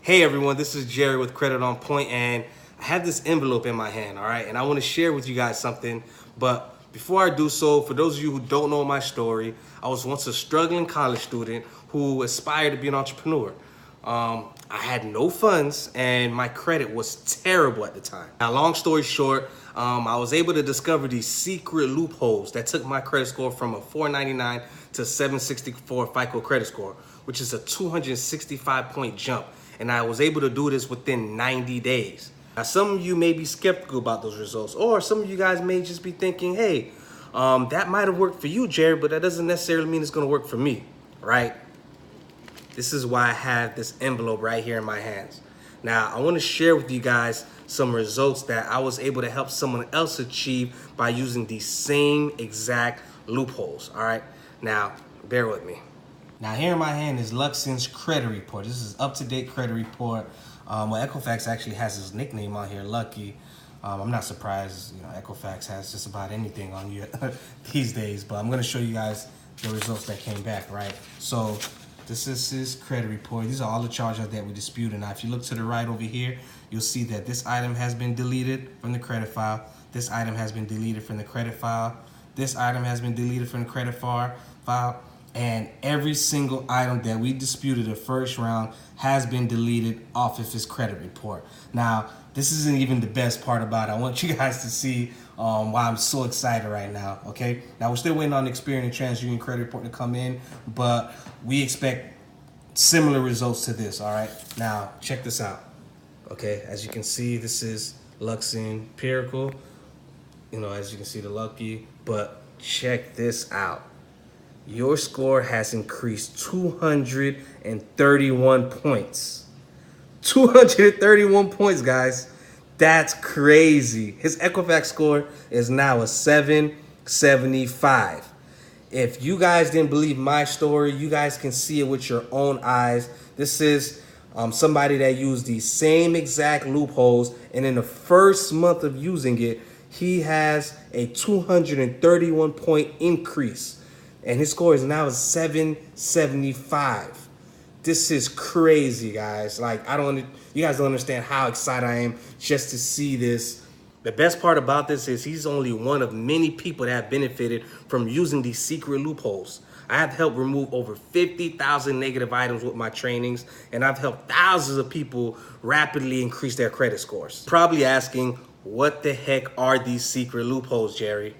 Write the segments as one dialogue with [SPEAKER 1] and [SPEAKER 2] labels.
[SPEAKER 1] Hey everyone, this is Jerry with Credit on Point, and I have this envelope in my hand, all right? And I want to share with you guys something, but before I do so, for those of you who don't know my story, I was once a struggling college student who aspired to be an entrepreneur. I had no funds and my credit was terrible at the time. Now, long story short, I was able to discover these secret loopholes that took my credit score from a 499 to 764 FICO credit score, which is a 265-point jump. And I was able to do this within 90 days. Now, some of you may be skeptical about those results, or some of you guys may just be thinking, hey, that might have worked for you, Jerry, but that doesn't necessarily mean it's gonna work for me, right? This is why I have this envelope right here in my hands. Now, I wanna share with you guys some results that I was able to help someone else achieve by using these same exact loopholes, all right? Now, bear with me. Now, here in my hand is Luxon's credit report. This is up-to-date credit report. Well, Equifax actually has his nickname on here, Lucky. I'm not surprised, Equifax has just about anything on you these days, but I'm gonna show you guys the results that came back, right? So this is his credit report. These are all the charges that we disputed. Now, if you look to the right over here, you'll see that this item has been deleted from the credit file. This item has been deleted from the credit file. This item has been deleted from the credit file. And every single item that we disputed the first round has been deleted off of his credit report. Now, this isn't even the best part about it. I want you guys to see why I'm so excited right now, okay? Now, we're still waiting on the Experian and TransUnion credit report to come in, but we expect similar results to this, all right? Now, check this out, okay? As you can see, this is Luxon Empirical, as you can see, the Lucky, but check this out. Your score has increased 231 points. 231 points, guys. That's crazy. His Equifax score is now a 775. If you guys didn't believe my story, you guys can see it with your own eyes. This is somebody that used these same exact loopholes, and in the first month of using it, he has a 231-point increase. And his score is now 775. This is crazy, guys. Like, you guys don't understand how excited I am just to see this. The best part about this is he's only one of many people that have benefited from using these secret loopholes. I have helped remove over 50,000 negative items with my trainings, and I've helped thousands of people rapidly increase their credit scores. Probably asking, what the heck are these secret loopholes, Jerry?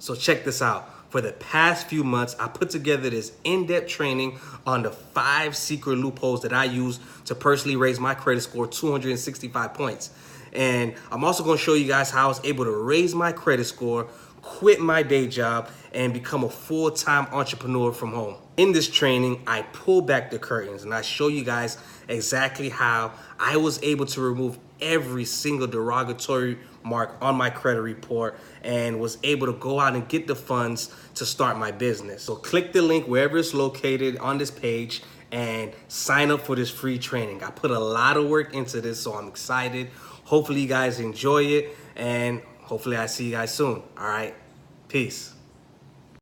[SPEAKER 1] So check this out. For the past few months, I put together this in-depth training on the 5 secret loopholes that I use to personally raise my credit score 265 points. And I'm also going to show you guys how I was able to raise my credit score, quit my day job, and become a full-time entrepreneur from home. In this training, I pull back the curtains and I show you guys exactly how I was able to remove every single derogatory mark on my credit report and was able to go out and get the funds to start my business. So click the link wherever it's located on this page and sign up for this free training. I put a lot of work into this, so I'm excited. Hopefully you guys enjoy it, and hopefully I see you guys soon. All right, peace.